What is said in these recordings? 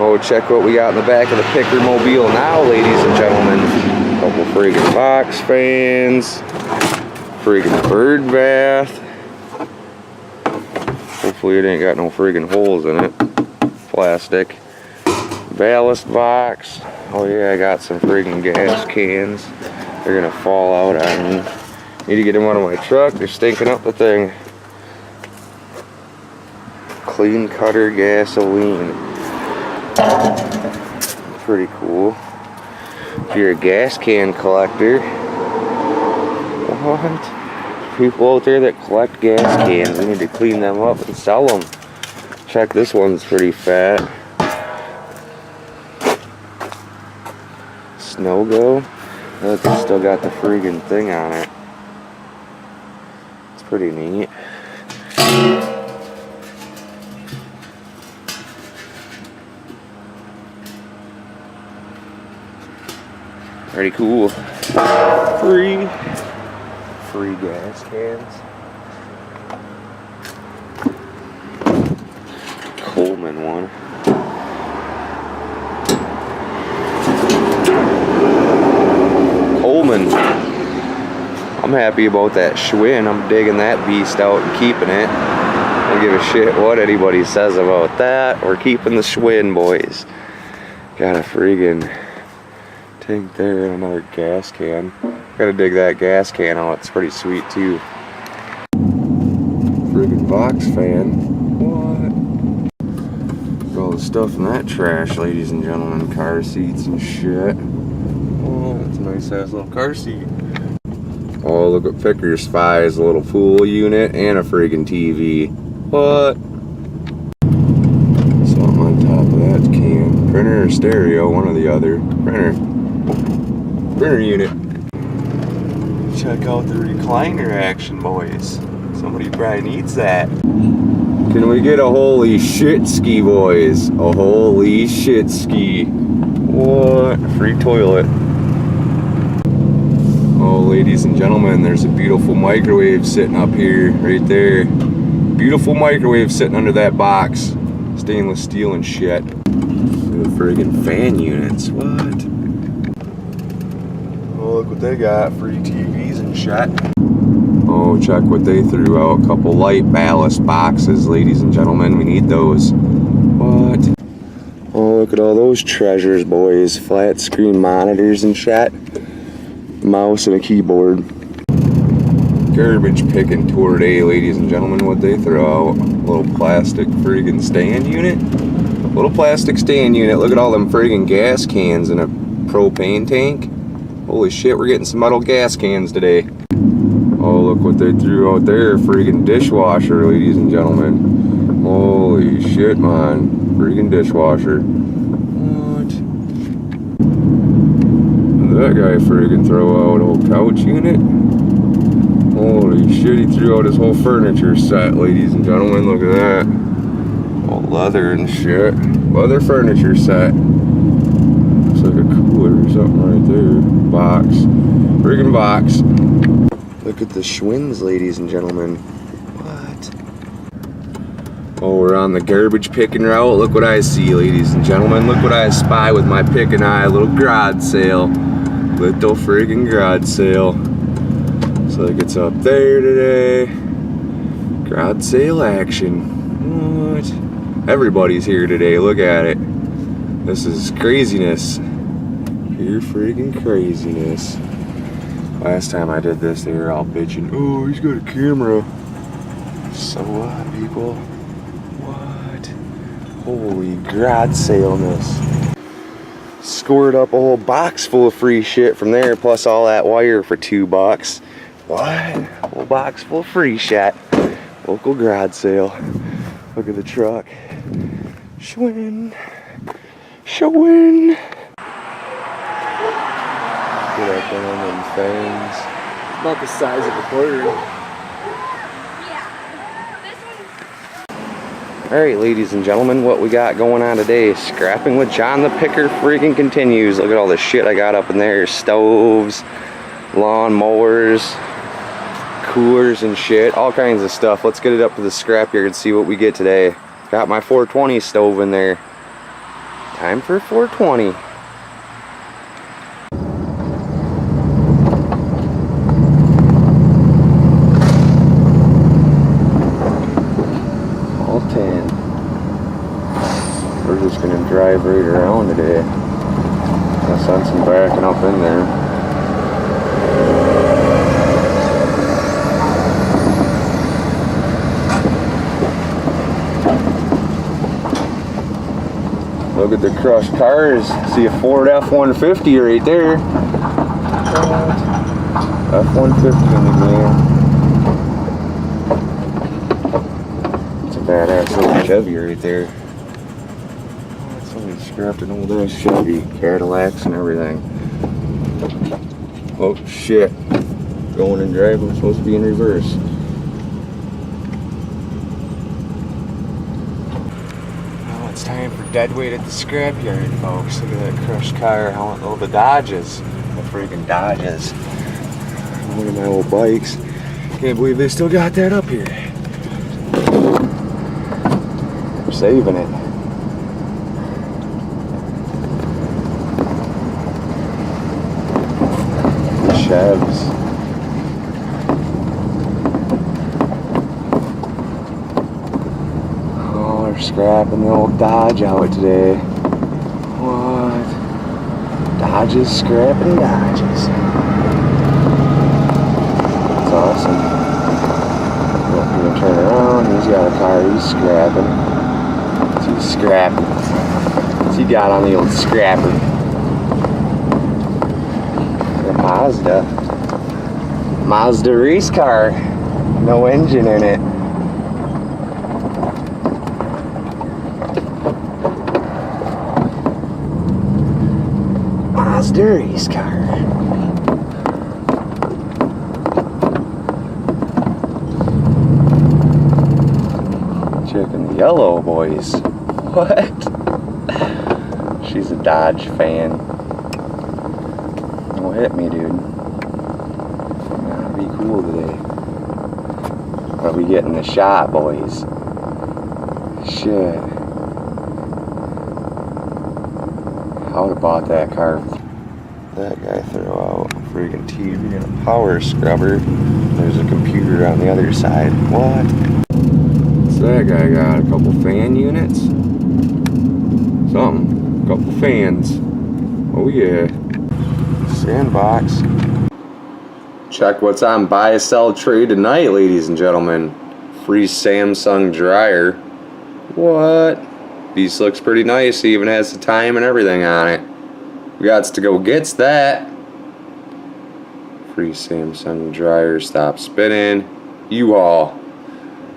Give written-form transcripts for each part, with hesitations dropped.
Oh, check what we got in the back of the picker mobile now, ladies and gentlemen. A couple friggin' box fans, friggin' bird bath. Hopefully it ain't got no friggin' holes in it. Plastic. Ballast box. Oh yeah, I got some friggin' gas cans. They're gonna fall out on me. Need to get in one of my truck. They're stinking up the thing. Clean cutter gasoline. Pretty cool. If you're a gas can collector, what? People out there that collect gas cans, we need to clean them up and sell them. Check, this one's pretty fat. Snow Go. Look, it's still got the friggin' thing on it. It's pretty neat. Pretty cool. Free gas cans. Coleman one. Coleman. I'm happy about that Schwinn. I'm digging that beast out and keeping it. I don't give a shit what anybody says about that. We're keeping the Schwinn, boys. Got a friggin' tank there and another gas can. Gotta dig that gas can out. It's pretty sweet too. Friggin' box fan. What? Got all the stuff in that trash, ladies and gentlemen. Car seats and shit. Oh, that's a nice ass little car seat. Oh, look what Picker spies. A little pool unit and a friggin' TV. What? Something on top of that can. Printer or stereo, one or the other. Printer unit. Check out the recliner action, boys. Somebody probably needs that. Can we get a holy shit ski, boys? A holy shit ski. What? Free toilet. Oh, ladies and gentlemen, there's a beautiful microwave sitting up here, right there. Beautiful microwave sitting under that box. Stainless steel and shit. The friggin' fan units. What? Oh, look what they got. Free TVs and shit. Oh, check what they threw out. A couple light ballast boxes, ladies and gentlemen. We need those. What? Oh, look at all those treasures, boys. Flat screen monitors and shit. Mouse and a keyboard. Garbage picking tour day, ladies and gentlemen. What they throw out? A little plastic friggin' stand unit. A little plastic stand unit. Look at all them friggin' gas cans in a propane tank. Holy shit, we're getting some metal gas cans today. Oh, look what they threw out there. Friggin' dishwasher, ladies and gentlemen. Holy shit, man. Friggin' dishwasher. What? That guy friggin' throw out a whole couch unit. Holy shit, he threw out his whole furniture set, ladies and gentlemen. Look at that. All leather and shit. Leather furniture set. Looks like a cooler or something right there. Box. Friggin' box. Look at the Schwinns, ladies and gentlemen. What? Oh, we're on the garbage picking route. Look what I see, ladies and gentlemen. Look what I spy with my picking eye. A little garage sale. Little friggin' garage sale. Looks like it's up there today. Garage sale action. What? Everybody's here today. Look at it. This is craziness. Pure friggin' craziness. Last time I did this, they were all bitching. Oh, he's got a camera. So what, people? What? Holy garage saleness. Scored up a whole box full of free shit from there, plus all that wire for $2. What? A whole box full of free shit. Local garage sale. Look at the truck. Schwinn. Schwinn. Get up on them fans. About the size of a quarter. Alright, ladies and gentlemen, what we got going on today? Scrapping with John the Picker friggin' continues. Look at all the shit I got up in there. Stoves, lawn mowers, coolers and shit. All kinds of stuff. Let's get it up to the scrapyard and see what we get today. Got my 420 stove in there. Time for 420. All 10. We're just gonna drive right around today. I'll send some backing up in there. Look at the crushed cars. See a Ford F-150 right there. F-150 in the game. It's a badass little Chevy right there. Somebody scrapped an old ass Chevy, Cadillacs and everything. Oh shit. Going and driving, supposed to be in reverse. It's time for dead weight at the scrapyard, folks. Look at that crushed car. Oh, the Dodges. The freaking Dodges. One of my old bikes. Can't believe they still got that up here. They're saving it. The Chevs. Scrapping the old Dodge out today. What? Dodges scrapping Dodges. That's awesome. Look, he's gonna turn around. He's got a car he's scrapping. He's scrapping. What's he got on the old scrapper? The Mazda race car. No engine in it. Race car. Checking the yellow boys. What? She's a Dodge fan. Don't hit me, dude. Gotta be cool today. Are we getting the shot, boys? Shit. I would have bought that car. That guy threw out a freaking TV and a power scrubber. There's a computer on the other side. What? So that guy got a couple fan units. Something. A couple fans. Oh yeah. Sandbox. Check what's on buy, sell, trade tonight, ladies and gentlemen. Free Samsung dryer. What? Piece looks pretty nice. It even has the time and everything on it. We got to go gets that. Free Samsung dryer, stop spinning. U-Haul.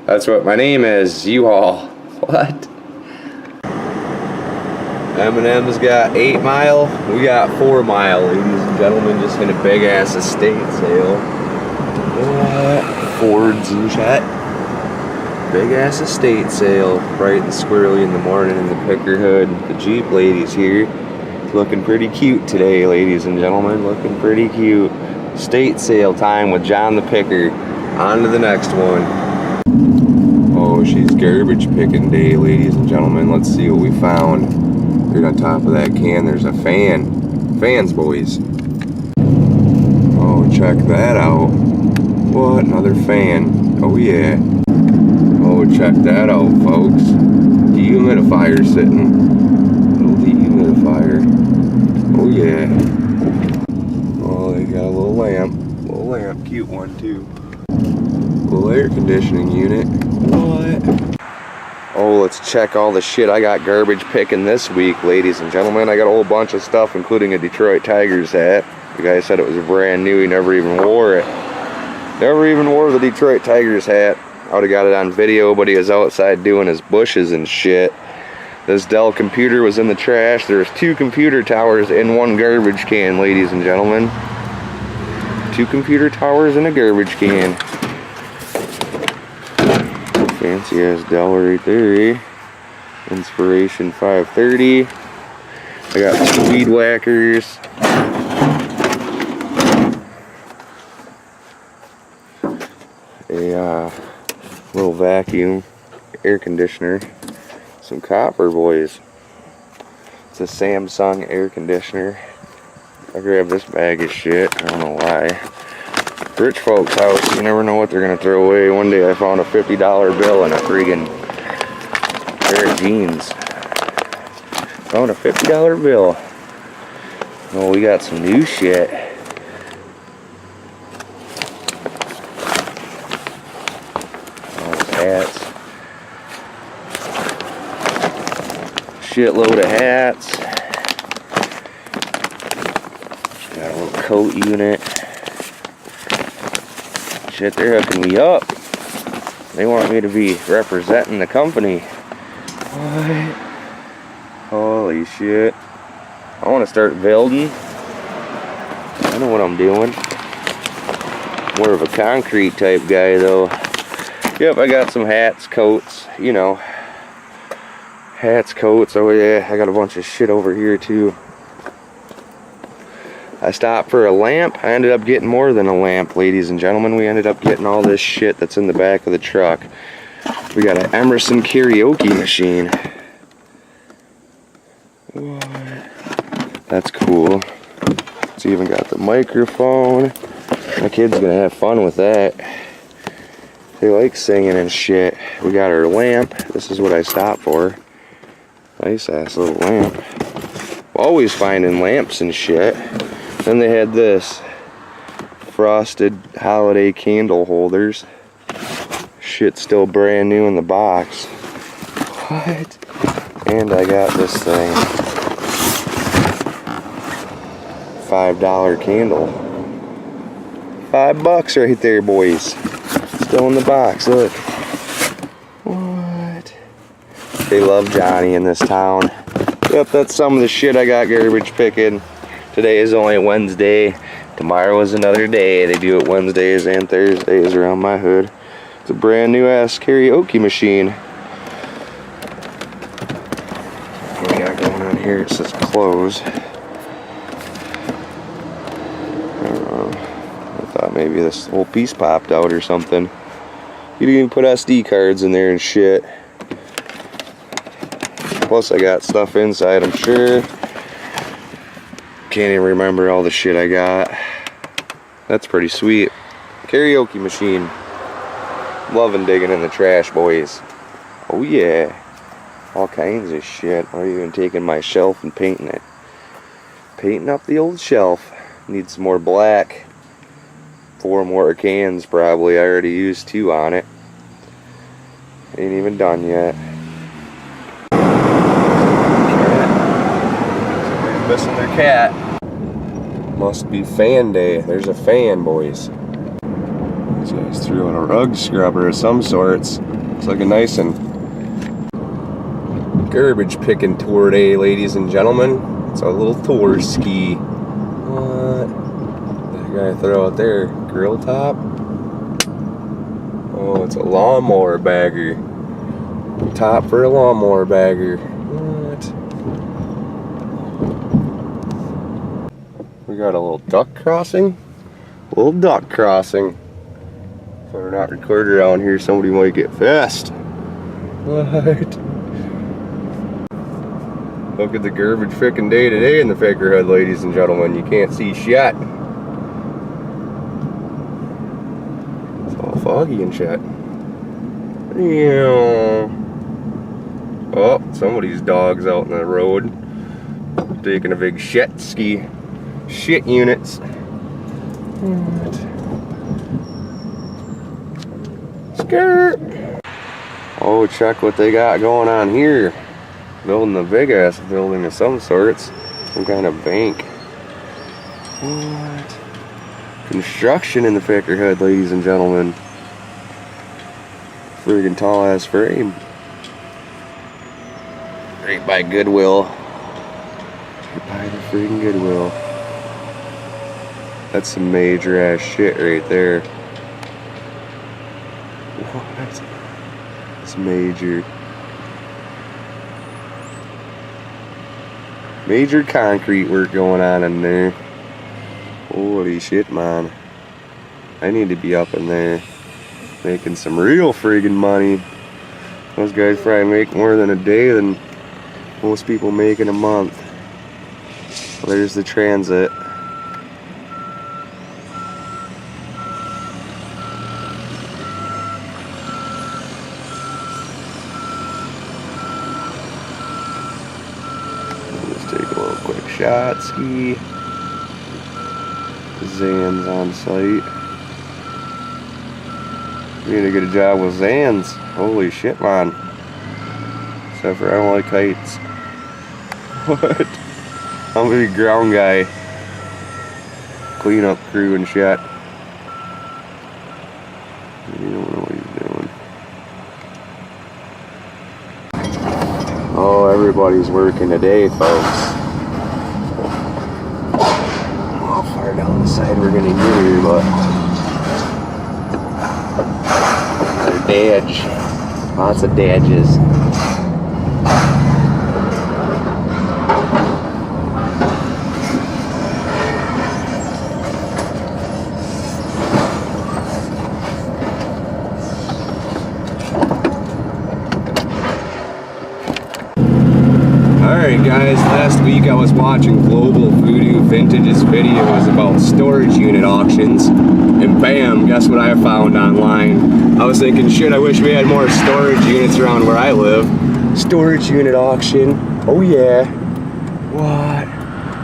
That's what my name is, U-Haul. What? M&M's got 8 mile. We got 4 mile, ladies and gentlemen. Just in a big ass estate sale. What? Fords and shit. Big ass estate sale. Bright and squirrely in the morning in the picker hood. The Jeep ladies here. Looking pretty cute today, ladies and gentlemen. Looking pretty cute. State sale time with John the Picker. On to the next one. Oh, she's garbage picking day, ladies and gentlemen. Let's see what we found. Right on top of that can, there's a fan. Fans, boys. Oh, check that out. What? Another fan. Oh, yeah. Oh, check that out, folks. Dehumidifier sitting. Dehumidifier. Oh yeah. Oh, they got a little lamp. Cute one too. Little air conditioning unit. What? Oh, let's check all the shit I got garbage picking this week, ladies and gentlemen. I got a whole bunch of stuff, including a Detroit Tigers hat. The guy said it was brand new. He never even wore it. Never even wore the Detroit Tigers hat. I would have got it on video, but he was outside doing his bushes and shit. This Dell computer was in the trash. There's 2 computer towers in 1 garbage can, ladies and gentlemen. 2 computer towers in a garbage can. Fancy ass Dell right there, eh? Inspiration 530. I got 2 weed whackers. A little vacuum, air conditioner. Some copper, boys. It's a Samsung air conditioner. I grabbed this bag of shit. I don't know why. Rich folks' house, you never know what they're gonna throw away. One day I found a $50 bill in a friggin' pair of jeans. Found a $50 bill. Oh, we got some new shit. Hats. Shitload of hats. Got a little coat unit. Shit, they're hooking me up. They want me to be representing the company. What? Holy shit. I want to start building. I know what I'm doing. More of a concrete type guy though. Yep, I got some hats, coats, you know. Hats, coats, oh yeah, I got a bunch of shit over here too. I stopped for a lamp. I ended up getting more than a lamp, ladies and gentlemen. We ended up getting all this shit that's in the back of the truck. We got an Emerson karaoke machine. What? That's cool. It's even got the microphone. My kid's gonna have fun with that. They like singing and shit. We got our lamp. This is what I stopped for. Nice ass little lamp. Always finding lamps and shit. Then they had this. Frosted holiday candle holders. Shit's still brand new in the box. What? And I got this thing. $5 candle. $5 right there, boys. Still in the box, look. What? They love Johnny in this town. Yep, that's some of the shit I got garbage picking. Today is only Wednesday. Tomorrow is another day. They do it Wednesdays and Thursdays around my hood. It's a brand new ass karaoke machine. What we got going on here? It says close. Maybe this whole piece popped out or something. You can even put SD cards in there and shit. Plus I got stuff inside, I'm sure. Can't even remember all the shit I got. That's pretty sweet. Karaoke machine. Loving digging in the trash, boys. Oh yeah. All kinds of shit. I'm even taking my shelf and painting it. Painting up the old shelf. Need some more black. 4 more cans probably. I already used 2 on it. Ain't even done yet. Somebody's missing their cat. Must be fan day. There's a fan, boys. These guys threw in a rug scrubber of some sorts. Looks like a nice one. Garbage picking tour day, ladies and gentlemen. It's a little tour ski. What? Guy throw out there, grill top. Oh, it's a lawnmower bagger. Top for a lawnmower bagger. What? We got a little duck crossing. A little duck crossing. If we're not recorded around here, somebody might get fast. What? Look at the garbage frickin' day today in the Fakerhood, ladies and gentlemen. You can't see shit. Foggy and shit. Yeah. Oh, somebody's dog's out in the road taking a big shit ski. Shit units. Skirt. Oh, check what they got going on here. Building a big ass building of some sorts. Some kind of bank. What? Construction in the Fakerhood, ladies and gentlemen. Friggin' tall ass frame. Right by Goodwill. Right by the friggin' Goodwill. That's some major ass shit right there. What? It's major. Major concrete work going on in there. Holy shit, man. I need to be up in there making some real friggin' money. Those guys probably make more than a day than most people make in a month. There's the transit. Let's take a little quick shot ski. Zan's on site. We need to get a job with Zans. Holy shit, man. Except for I don't like heights. What? I'm a big ground guy. Cleanup crew and shit. You don't know what he's doing. Oh, everybody's working today, folks. How far down the side we're gonna get here, but another dodge. Lots of dodges. Alright guys, last week I was watching Global Voodoo Vintage's videos about storage unit auctions, and bam, guess what I found online? I was thinking, shit, I wish we had more storage units around where I live. Storage unit auction, oh yeah. What?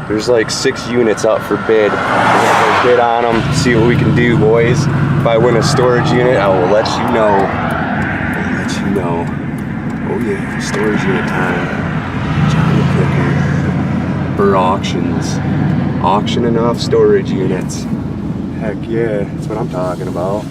There's like 6 units up for bid. We're gonna go bid on them, see what we can do, boys. If I win a storage unit, I will let you know. I'll let you know. Oh yeah, storage unit time. For auctions. Auctioning off storage units. Heck yeah, that's what I'm talking about.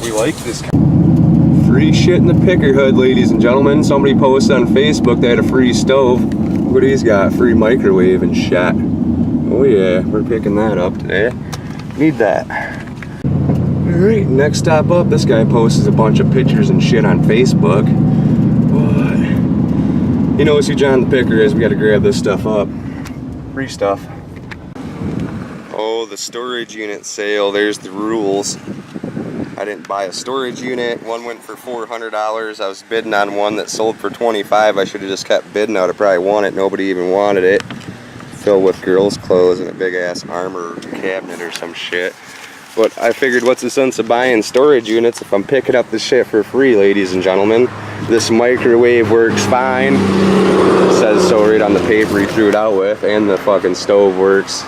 We like this kind of free shit in the picker hood, ladies and gentlemen. Somebody posted on Facebook they had a free stove. Look what he's got, free microwave and shit. Oh yeah, we're picking that up today. Need that. Alright, next stop up, this guy posts a bunch of pictures and shit on Facebook. What? He knows who John the Picker is. We gotta grab this stuff up. Free stuff. Oh, the storage unit sale. There's the rules. I didn't buy a storage unit. One went for $400. I was bidding on one that sold for $25. I should have just kept bidding. I would have probably won it. Nobody even wanted it. Filled with girls' clothes and a big ass armor cabinet or some shit. But I figured, what's the sense of buying storage units if I'm picking up this shit for free, ladies and gentlemen? This microwave works fine. It says so right on the paper he threw it out with, and the fucking stove works.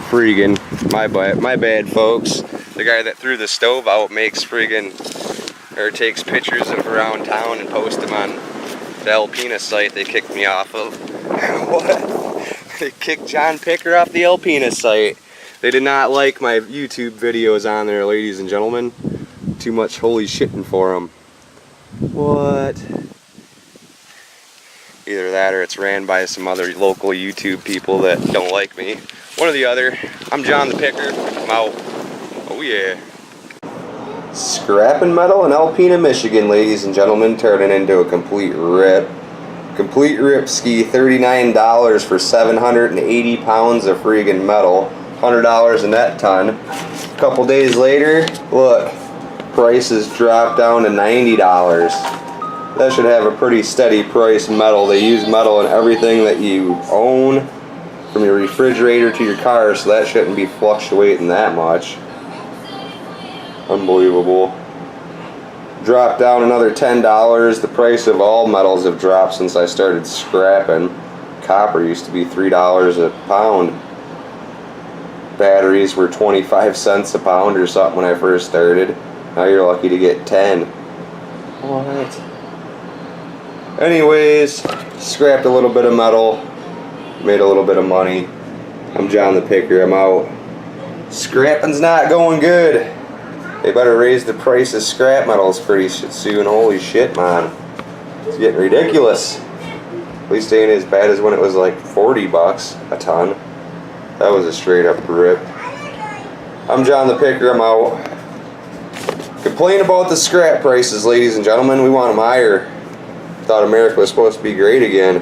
Friggin', my bad, folks. The guy that threw the stove out makes takes pictures of around town and posts them on the Alpena site they kicked me off of. What? They kicked John Picker off the Alpena site. They did not like my YouTube videos on there, ladies and gentlemen. Too much holy shitting for them. What? Either that or it's ran by some other local YouTube people that don't like me. One or the other. I'm John the Picker. I'm out. Oh yeah. Scrapping metal in Alpena, Michigan, ladies and gentlemen, turning into a complete rip. Complete rip ski, $39 for 780 pounds of friggin' metal. $100 a net ton. A couple days later, look, prices dropped down to $90. That should have a pretty steady price metal. They use metal in everything that you own, from your refrigerator to your car, so that shouldn't be fluctuating that much. Unbelievable. Dropped down another $10. The price of all metals have dropped since I started scrapping. Copper used to be $3 a pound. Batteries were 25 cents a pound or something when I first started. Now you're lucky to get 10. What? Anyways, scrapped a little bit of metal, made a little bit of money. I'm John the Picker, I'm out. Scrapping's not going good. They better raise the price of scrap metals pretty soon. Holy shit, man. It's getting ridiculous. At least it ain't as bad as when it was like 40 bucks a ton. That was a straight up rip. I'm John the Picker, I'm out. Complain about the scrap prices, ladies and gentlemen. We want them higher. Thought America was supposed to be great again.